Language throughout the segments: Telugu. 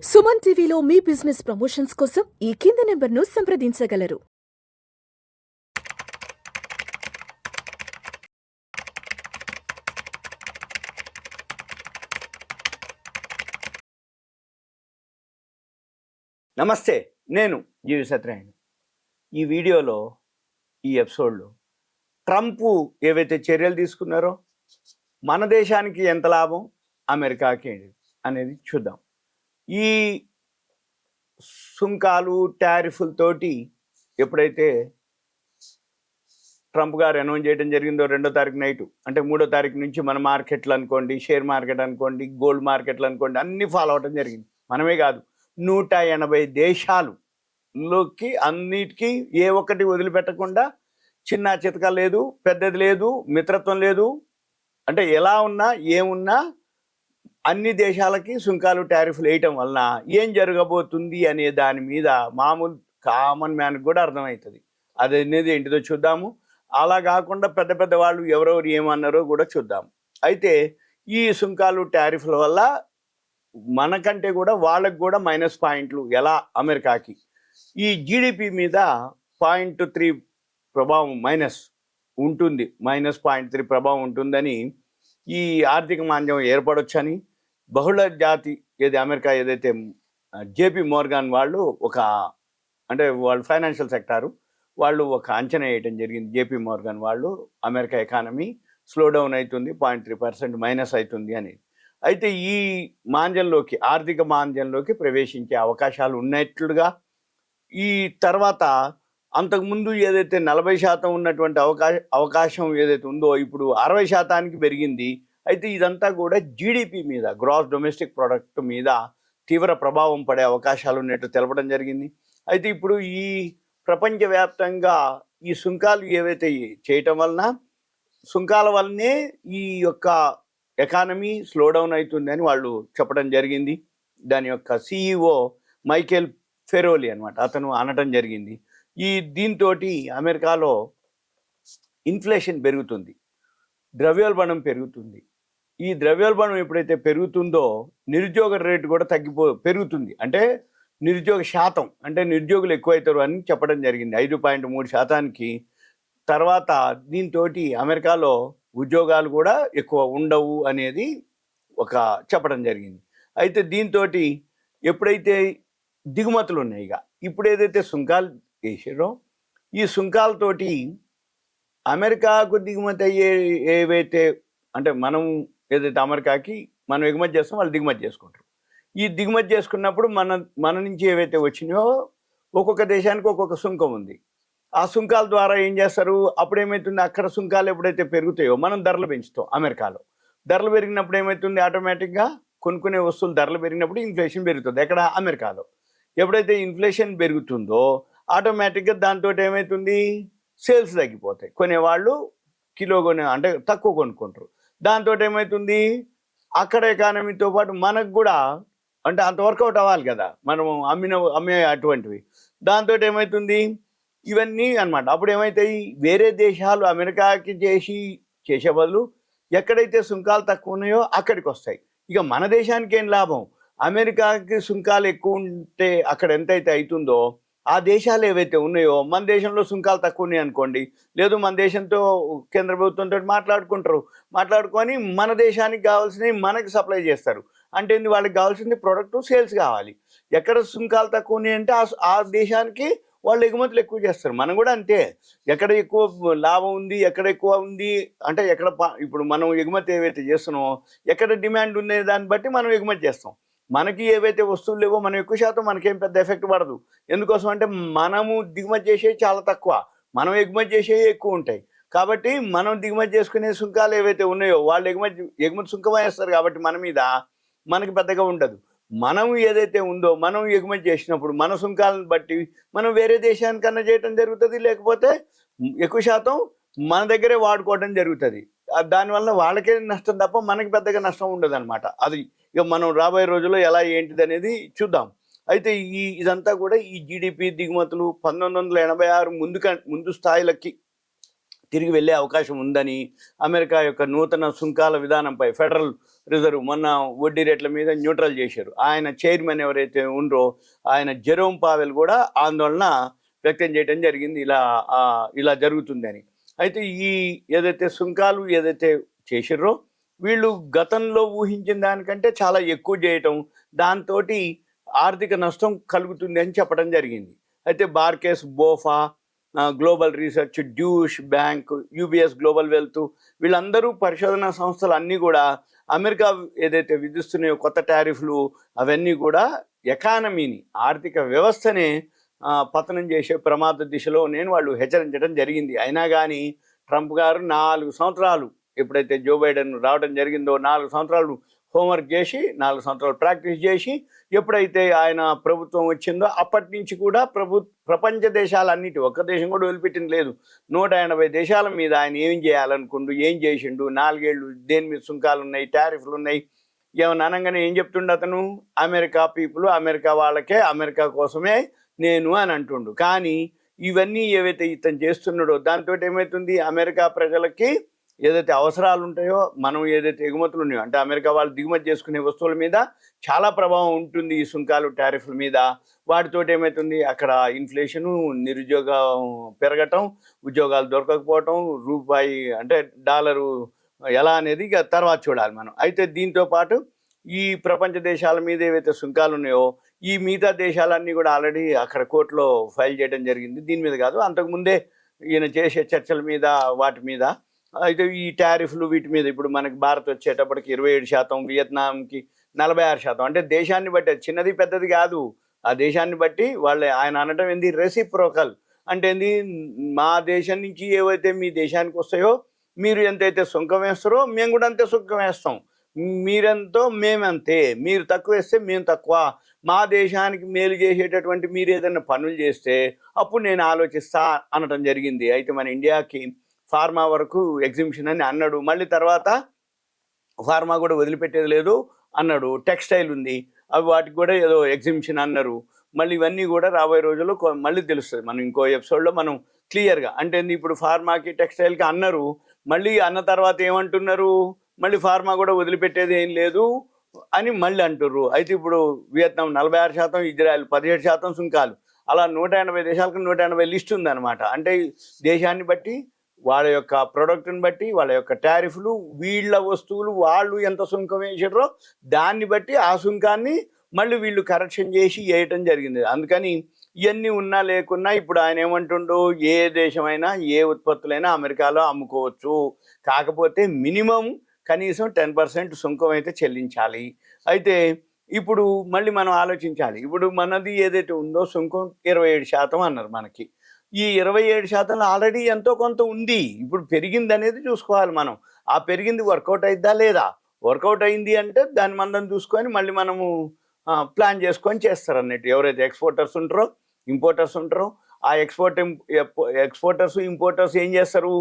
సుమన్ టీవీలో మీ బిజినెస్ ప్రమోషన్స్ కోసం ఈ కింది నెంబర్ను సంప్రదించగలరు. నమస్తే, నేను జీవి సత్యనారాయణ. ఈ వీడియోలో ఈ ఎపిసోడ్లో ట్రంప్ ఏవైతే చర్యలు తీసుకున్నారో మన దేశానికి ఎంత లాభం, అమెరికాకి ఏంటి అనేది చూద్దాం. ఈ సుంకాలు టారిఫ్లతోటి ఎప్పుడైతే ట్రంప్ గారు అనౌన్స్ చేయడం జరిగిందో 2వ తారీఖు నైటు, అంటే 3వ తారీఖు నుంచి మన మార్కెట్లు అనుకోండి, షేర్ మార్కెట్ అనుకోండి, గోల్డ్ మార్కెట్లు అనుకోండి, అన్నీ ఫాలో అవడం జరిగింది. మనమే కాదు, 180 దేశాలులోకి అన్నిటికీ ఏ ఒక్కటి వదిలిపెట్టకుండా, చిన్న చితక లేదు, పెద్దది లేదు, మిత్రత్వం లేదు, అంటే ఎలా ఉన్నా ఏమున్నా అన్ని దేశాలకి సుంకాలు టారిఫ్లు వేయటం వలన ఏం జరగబోతుంది అనే దాని మీద మామూలు కామన్ మ్యాన్కి కూడా అర్థమవుతుంది. అది అనేది ఏంటిదో చూద్దాము. అలా కాకుండా పెద్ద పెద్ద వాళ్ళు ఎవరెవరు ఏమన్నారో కూడా చూద్దాము. అయితే ఈ సుంకాలు టారిఫ్ల వల్ల మనకంటే కూడా వాళ్ళకు కూడా మైనస్ పాయింట్లు ఎలా అమెరికాకి ఈ జీడిపి మీద 0.3 ప్రభావం మైనస్ ఉంటుంది, -0.3 ప్రభావం ఉంటుందని, ఈ ఆర్థిక మాంద్యం ఏర్పడొచ్చని బహుళ జాతి అమెరికా ఏదైతే జేపీ మోర్గాన్ వాళ్ళు అంటే వాళ్ళు ఫైనాన్షియల్ సెక్టారు వాళ్ళు ఒక అంచనా వేయటం జరిగింది. జేపీ మోర్గాన్ వాళ్ళు అమెరికా ఎకానమీ స్లో డౌన్ అవుతుంది, 0.3% మైనస్ అవుతుంది అనేది. అయితే ఈ మాంద్యంలోకి, ఆర్థిక మాంద్యంలోకి ప్రవేశించే అవకాశాలు ఉన్నట్లుగా, ఈ తర్వాత అంతకుముందు ఏదైతే 40% ఉన్నటువంటి అవకాశం ఏదైతే ఉందో ఇప్పుడు 60%కి పెరిగింది. అయితే ఇదంతా కూడా జీడిపి మీద, గ్రాస్ డొమెస్టిక్ ప్రొడక్ట్ మీద తీవ్ర ప్రభావం పడే అవకాశాలు ఉన్నట్టు తెలపడం జరిగింది. అయితే ఇప్పుడు ఈ ప్రపంచవ్యాప్తంగా ఈ సుంకాలు ఏవైతే చేయటం వలన, సుంకాల వల్లనే ఈ యొక్క ఎకానమీ స్లో డౌన్ అవుతుందని వాళ్ళు చెప్పడం జరిగింది. దాని యొక్క CEO మైకేల్ ఫెరోలి అనమాట, అతను అనటం జరిగింది. దీంతో అమెరికాలో ఇన్ఫ్లేషన్ పెరుగుతుంది, ద్రవ్యోల్బణం పెరుగుతుంది. ఈ ద్రవ్యోల్బణం ఎప్పుడైతే పెరుగుతుందో నిరుద్యోగ రేటు కూడా పెరుగుతుంది. అంటే నిరుద్యోగ శాతం, అంటే నిరుద్యోగులు ఎక్కువవుతారు అని చెప్పడం జరిగింది 5.3%కి. తర్వాత దీంతో అమెరికాలో ఉద్యోగాలు కూడా ఎక్కువ ఉండవు అనేది చెప్పడం జరిగింది. అయితే దీంతో ఎప్పుడైతే దిగుమతులు ఉన్నాయి, ఇప్పుడు ఏదైతే సుంకాలు వేసారో ఈ సుంకాలతోటి అమెరికాకు దిగుమతి అయ్యే ఏవైతే, అంటే మనం ఏదైతే అమెరికాకి మనం ఎగుమతి చేస్తాం వాళ్ళు దిగుమతి చేసుకుంటారు. ఈ దిగుమతి చేసుకున్నప్పుడు మన నుంచి ఏవైతే వచ్చినాయో ఒక్కొక్క దేశానికి ఒక్కొక్క సుంకం ఉంది. ఆ సుంకాల ద్వారా ఏం చేస్తారు, అప్పుడు ఏమవుతుంది, అక్కడ సుంకాలు ఎప్పుడైతే పెరుగుతాయో మనం ధరలు పెంచుతాం. అమెరికాలో ధరలు పెరిగినప్పుడు ఏమవుతుంది, ఆటోమేటిక్గా కొనుక్కునే వస్తువులు ధరలు పెరిగినప్పుడు ఇన్ఫ్లేషన్ పెరుగుతుంది. ఎక్కడ, అమెరికాలో. ఎప్పుడైతే ఇన్ఫ్లేషన్ పెరుగుతుందో ఆటోమేటిక్గా దాంతో ఏమవుతుంది, సేల్స్ తగ్గిపోతాయి. కొనేవాళ్ళు కిలో అంటే తక్కువ కొనుక్కుంటారు. దాంతో ఏమవుతుంది, అక్కడ ఎకానమీతో పాటు మనకు కూడా, అంటే అంత వర్కౌట్ అవ్వాలి కదా మనం అమ్మే అటువంటివి. దాంతో ఏమవుతుంది, ఇవన్నీ అనమాట. అప్పుడు ఏమవుతాయి, వేరే దేశాలు అమెరికాకి చేసే బదులు ఎక్కడైతే సుంకాలు తక్కువ ఉన్నాయో అక్కడికి వస్తాయి. ఇక మన దేశానికి ఏం లాభం, అమెరికాకి సుంకాలు ఎక్కువ ఉంటే అక్కడ ఎంతైతే అవుతుందో ఆ దేశాలు ఏవైతే ఉన్నాయో, మన దేశంలో సుంకాలు తక్కువ ఉన్నాయి అనుకోండి, లేదు మన దేశంతో కేంద్ర ప్రభుత్వంతో మాట్లాడుకొని మన దేశానికి కావాల్సినవి మనకి సప్లై చేస్తారు. అంటే వాళ్ళకి కావాల్సింది ప్రొడక్ట్ సేల్స్ కావాలి. ఎక్కడ సుంకాలు తక్కువ ఉన్నాయి అంటే ఆ దేశానికి వాళ్ళు ఎగుమతులు ఎక్కువ చేస్తారు. మనం కూడా అంతే, ఎక్కడ ఎక్కువ లాభం ఉంది, ఎక్కడ ఎక్కువ ఉంది అంటే ఇప్పుడు మనం ఎగుమతి ఏవైతే చేస్తున్నామో ఎక్కడ డిమాండ్ ఉండే దాన్ని బట్టి మనం ఎగుమతి చేస్తాం. మనకి ఏవైతే వస్తువులు లేవో మనం ఎక్కువ శాతం మనకేం పెద్ద ఎఫెక్ట్ పడదు. ఎందుకోసం అంటే మనము దిగుమతి చేసేవి చాలా తక్కువ, మనం ఎగుమతి చేసేవి ఎక్కువ ఉంటాయి. కాబట్టి మనం దిగుమతి చేసుకునే సుంకాలు ఏవైతే ఉన్నాయో వాళ్ళు ఎగుమతి సుంకం వేస్తారు. కాబట్టి మన మీద మనకి పెద్దగా ఉండదు. మనం ఏదైతే ఉందో మనం ఎగుమతి చేసినప్పుడు మన సుంకాలను బట్టి మనం వేరే దేశానికన్నా చేయటం జరుగుతుంది, లేకపోతే ఎక్కువ శాతం మన దగ్గరే వాడుకోవడం జరుగుతుంది. దానివల్ల వాళ్ళకే నష్టం తప్ప మనకి పెద్దగా నష్టం ఉండదు అనమాట. అది ఇక మనం రాబోయే రోజుల్లో ఎలా ఏంటిది అనేది చూద్దాం. అయితే ఇదంతా కూడా ఈ జీడిపి దిగుమతులు 1986 ముందు స్థాయిలకి తిరిగి వెళ్ళే అవకాశం ఉందని అమెరికా యొక్క నూతన సుంకాల విధానంపై, ఫెడరల్ రిజర్వ్ మొన్న వడ్డీ రేట్ల మీద న్యూట్రల్ చేశారు. ఆయన చైర్మన్ ఎవరైతే ఉండ్రో ఆయన జెరోమ్ పావెల్ కూడా ఆందోళన వ్యక్తం చేయడం జరిగింది, ఇలా జరుగుతుందని. అయితే ఈ ఏదైతే సుంకాలు ఏదైతే చేసిర్రో వీళ్ళు గతంలో ఊహించిన దానికంటే చాలా ఎక్కువ చేయటం, దాంతో ఆర్థిక నష్టం కలుగుతుంది అని చెప్పడం జరిగింది. అయితే Barclays, BofA, global research, Deutsche Bank, UBS global wealth వీళ్ళందరూ పరిశోధనా సంస్థలు అన్నీ కూడా అమెరికా ఏదైతే విధిస్తున్నాయో కొత్త టారిఫ్లు అవన్నీ కూడా ఎకానమీని, ఆర్థిక వ్యవస్థనే పతనం చేసే ప్రమాద దిశలో వాళ్ళు హెచ్చరించడం జరిగింది. అయినా కానీ ట్రంప్ గారు 4 సంవత్సరాలు ఎప్పుడైతే జో బైడెన్ రావడం జరిగిందో 4 సంవత్సరాలు హోంవర్క్ చేసి 4 సంవత్సరాలు ప్రాక్టీస్ చేసి ఎప్పుడైతే ఆయన ప్రభుత్వం వచ్చిందో అప్పటి నుంచి కూడా ప్రపంచ దేశాలన్నిటి, ఒక్క దేశం కూడా వదిలిపెట్టింది లేదు. 180 దేశాల మీద ఆయన ఏం చేయాలనుకుండు, ఏం చేసిండు, 4 ఏళ్ళు దేని మీద సుంకాలు ఉన్నాయి, టారిఫ్లు ఉన్నాయి, ఏమన్నా అనగానే ఏం చెప్తుండు అతను, అమెరికా పీపుల్, అమెరికా వాళ్ళకే, అమెరికా కోసమే నేను అని అంటుండు. కానీ ఇవన్నీ ఏవైతే ఇతను చేస్తున్నాడో దాంతో ఏమవుతుంది, అమెరికా ప్రజలకి ఏదైతే అవసరాలు ఉంటాయో, మనం ఏదైతే ఎగుమతులు ఉన్నాయో అంటే అమెరికా వాళ్ళు దిగుమతి చేసుకునే వస్తువుల మీద చాలా ప్రభావం ఉంటుంది ఈ సుంకాలు, టారిఫ్ల మీద. వాటితో ఏమవుతుంది, అక్కడ ఇన్ఫ్లేషను, నిరుద్యోగం పెరగటం, ఉద్యోగాలు దొరకకపోవటం, రూపాయి అంటే డాలరు ఎలా అనేది ఇక తర్వాత చూడాలి మనం. అయితే దీంతో పాటు ఈ ప్రపంచ దేశాల మీద ఏవైతే సుంకాలు ఉన్నాయో ఈ మిగతా దేశాలన్నీ కూడా ఆల్రెడీ అక్కడ కోర్టులో ఫైల్ చేయడం జరిగింది. దీని మీద కాదు, అంతకుముందే ఈయన చేసే చర్చల మీద వాటి మీద. అయితే ఈ టారిఫ్లు వీటి మీద ఇప్పుడు మనకి భారత్ వచ్చేటప్పటికి 27%, వియత్నాంకి 46%. అంటే దేశాన్ని బట్టి, చిన్నది పెద్దది కాదు, ఆ దేశాన్ని బట్టి ఆయన అనడం ఏంది, రెసిప్రోకల్ అంటే ఏంది, మా దేశం నుంచి ఏవైతే మీ దేశానికి వస్తాయో మీరు ఎంతైతే సుంకం వేస్తారో మేము కూడా అంతే సుంకం వేస్తాం, మీరెంతో మేమంతే, మీరు తక్కువ వేస్తే మేము తక్కువ, మా దేశానికి మేలు చేసేటటువంటి మీరు ఏదైనా పనులు చేస్తే అప్పుడు నేను ఆలోచిస్తా అనటం జరిగింది. అయితే మన ఇండియాకి ఫార్మా వరకు ఎగ్జిబిషన్ అని అన్నాడు, మళ్ళీ తర్వాత ఫార్మా కూడా వదిలిపెట్టేది లేదు అన్నాడు. టెక్స్టైల్ ఉంది, అవి వాటికి కూడా ఏదో ఎగ్జిబిషన్ అన్నారు. మళ్ళీ ఇవన్నీ కూడా రాబోయే రోజుల్లో మళ్ళీ తెలుస్తుంది. మనం ఇంకో ఎపిసోడ్లో మనం క్లియర్గా అంటే ఇప్పుడు ఫార్మాకి, టెక్స్టైల్కి అన్నారు, మళ్ళీ అన్న తర్వాత ఏమంటున్నారు, మళ్ళీ ఫార్మా కూడా వదిలిపెట్టేది ఏం లేదు అని మళ్ళీ అంటుర్రు. అయితే ఇప్పుడు వియత్నాం 46%, ఇజ్రాయెల్ 17% సుంకాలు, అలా 180 దేశాలకు 180 లిస్ట్ ఉందన్నమాట. అంటే దేశాన్ని బట్టి, వాళ్ళ యొక్క ప్రోడక్ట్ని బట్టి, వాళ్ళ యొక్క టారిఫ్లు, వీళ్ళ వస్తువులు వాళ్ళు ఎంత సుంకం వేసారో దాన్ని బట్టి ఆ సుంకాన్ని మళ్ళీ వీళ్ళు కరెక్షన్ చేసి వేయటం జరిగింది. అందుకని ఇవన్నీ ఉన్నా లేకున్నా ఇప్పుడు ఆయన ఏమంటుండో, ఏ దేశమైనా ఏ ఉత్పత్తులైనా అమెరికాలో అమ్ముకోవచ్చు, కాకపోతే మినిమం కనీసం 10% సుంకం అయితే చెల్లించాలి. అయితే ఇప్పుడు మళ్ళీ మనం ఆలోచించాలి, ఇప్పుడు మనది ఏదైతే ఉందో సుంకం 27% అన్నారు మనకి. ఈ 27%లో ఆల్రెడీ ఎంతో కొంత ఉంది, ఇప్పుడు పెరిగింది అనేది చూసుకోవాలి మనం. ఆ పెరిగింది వర్కౌట్ అయిద్దా లేదా, వర్కౌట్ అయింది అంటే దాని మందం చూసుకొని మళ్ళీ మనము ప్లాన్ చేసుకొని చేస్తారు అన్నట్టు. ఎవరైతే ఎక్స్పోర్టర్స్ ఉంటారో, ఇంపోర్టర్స్ ఉంటారో, ఆ ఎక్స్పోర్టర్స్ ఇంపోర్టర్స్ ఏం చేస్తారు,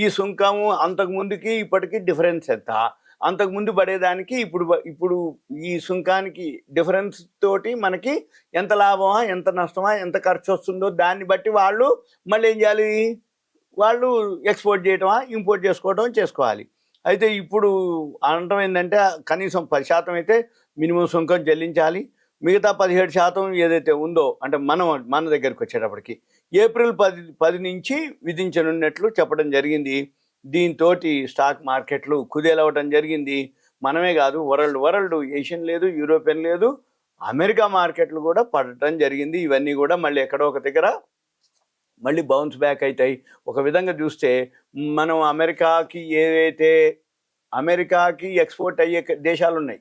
ఈ సుంకము అంతకుముందుకి ఇప్పటికీ డిఫరెన్స్ ఎంత, అంతకుముందు పడేదానికి ఇప్పుడు ఈ సుంకానికి డిఫరెన్స్ తోటి మనకి ఎంత లాభమా, ఎంత నష్టమా, ఎంత ఖర్చు వస్తుందో దాన్ని బట్టి వాళ్ళు మళ్ళీ ఏం చేయాలి, వాళ్ళు ఎక్స్పోర్ట్ చేయటమా, ఇంపోర్ట్ చేసుకోవాలి. అయితే ఇప్పుడు అనటం ఏంటంటే కనీసం 10% అయితే మినిమం సుంకం చెల్లించాలి, మిగతా 17% ఏదైతే ఉందో అంటే మన దగ్గరికి వచ్చేటప్పటికి ఏప్రిల్ 10 నుంచి విధించనున్నట్లు చెప్పడం జరిగింది. దీంతో స్టాక్ మార్కెట్లు కుదేలవటం జరిగింది. మనమే కాదు, వరల్డ్ ఏషియన్ లేదు, యూరోపియన్ లేదు, అమెరికా మార్కెట్లు కూడా పడటం జరిగింది. ఇవన్నీ కూడా మళ్ళీ ఎక్కడో ఒక దగ్గర మళ్ళీ బౌన్స్ బ్యాక్ అవుతాయి. ఒక విధంగా చూస్తే మనం అమెరికాకి ఎక్స్పోర్ట్ అయ్యే దేశాలు ఉన్నాయి,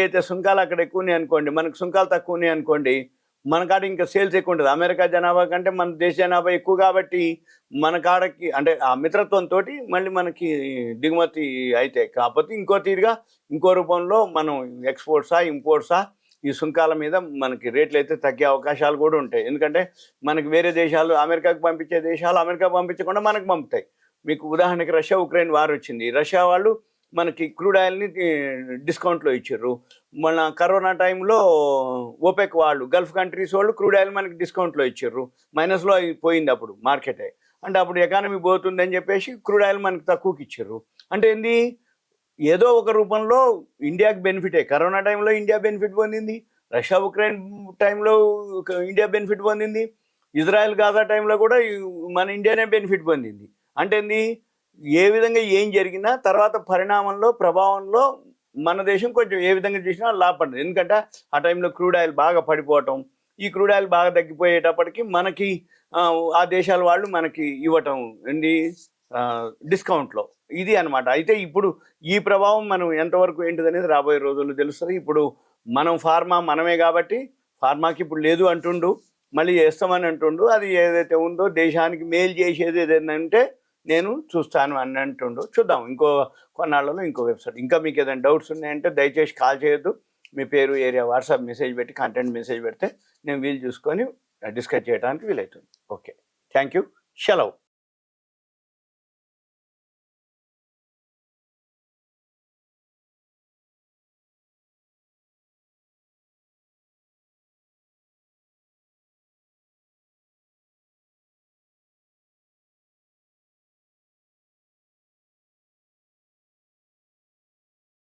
అయితే సుంకాలు అక్కడ ఎక్కువ ఉన్నాయి అనుకోండి, మనకు సుంకాలు తక్కువ ఉన్నాయి అనుకోండి, మన కాడ ఇంకా సేల్స్ ఎక్కువ ఉంటుంది. అమెరికా జనాభా కంటే మన దేశ జనాభా ఎక్కువ కాబట్టి మన కాడకి అంటే ఆ మిత్రత్వంతో మళ్ళీ మనకి దిగుమతి అయితే, కాకపోతే ఇంకో రూపంలో మనం ఎక్స్పోర్ట్సా ఇంపోర్ట్సా ఈ సుంకాల మీద మనకి రేట్లు అయితే తగ్గే అవకాశాలు కూడా ఉంటాయి. ఎందుకంటే మనకి వేరే దేశాలు, అమెరికాకు పంపించే దేశాలు అమెరికా పంపించకుండా మనకు పంపుతాయి. మీకు ఉదాహరణకి రష్యా ఉక్రెయిన్ వార్ వచ్చింది, రష్యా వాళ్ళు మనకి క్రూడ్ ఆయిల్ని డిస్కౌంట్లో ఇచ్చారు. మన కరోనా టైంలో ఓపెక్ వాళ్ళు, గల్ఫ్ కంట్రీస్ వాళ్ళు క్రూడ్ ఆయిల్ మనకి డిస్కౌంట్లో ఇచ్చారు, మైనస్లో పోయింది అప్పుడు మార్కెటే. అంటే అప్పుడు ఎకానమీ పోతుందని చెప్పేసి క్రూడ్ ఆయిల్ మనకి తక్కువకి ఇచ్చారు. అంటే ఏంది, ఏదో ఒక రూపంలో ఇండియాకి బెనిఫిటే. కరోనా టైంలో ఇండియా బెనిఫిట్ పొందింది, రష్యా ఉక్రెయిన్ టైంలో ఇండియా బెనిఫిట్ పొందింది, ఇజ్రాయెల్ గాజా టైంలో కూడా మన ఇండియానే బెనిఫిట్ పొందింది. అంటే ఏంది, ఏ విధంగా ఏం జరిగినా తర్వాత పరిణామంలో ప్రభావంలో మన దేశం కొంచెం ఏ విధంగా చూసినా లాభపడింది. ఎందుకంటే ఆ టైంలో క్రూడ్ ఆయిల్ బాగా పడిపోవటం, ఈ క్రూడ్ ఆయిల్ బాగా తగ్గిపోయేటప్పటికి మనకి ఆ దేశాల వాళ్ళు మనకి ఇవ్వటం ఏంటి డిస్కౌంట్లో, ఇది అనమాట. అయితే ఇప్పుడు ఈ ప్రభావం మనం ఎంతవరకు ఏంటిది అనేది రాబోయే రోజుల్లో తెలుస్తుంది. ఇప్పుడు మనం ఫార్మా మనమే కాబట్టి ఫార్మాకి ఇప్పుడు లేదు అంటుండు, మళ్ళీ చేస్తామని అంటుండు. అది ఏదైతే ఉందో దేశానికి మేలు చేసేది ఏదైనా నేను చూస్తాను అని అంటుండు. చూద్దాం ఇంకో కొన్నాళ్ళలో ఇంకో వెబ్సైట్. ఇంకా మీకు ఏదైనా డౌట్స్ ఉన్నాయంటే దయచేసి కాల్ చేయొద్దు. మీ పేరు, ఏరియా, వాట్సాప్ మెసేజ్ పెట్టి కంటెంట్ మెసేజ్ పెడితే నేను వీలు చూసుకొని డిస్కస్ చేయడానికి వీలవుతుంది. ఓకే, థ్యాంక్ యూ, సెలవు.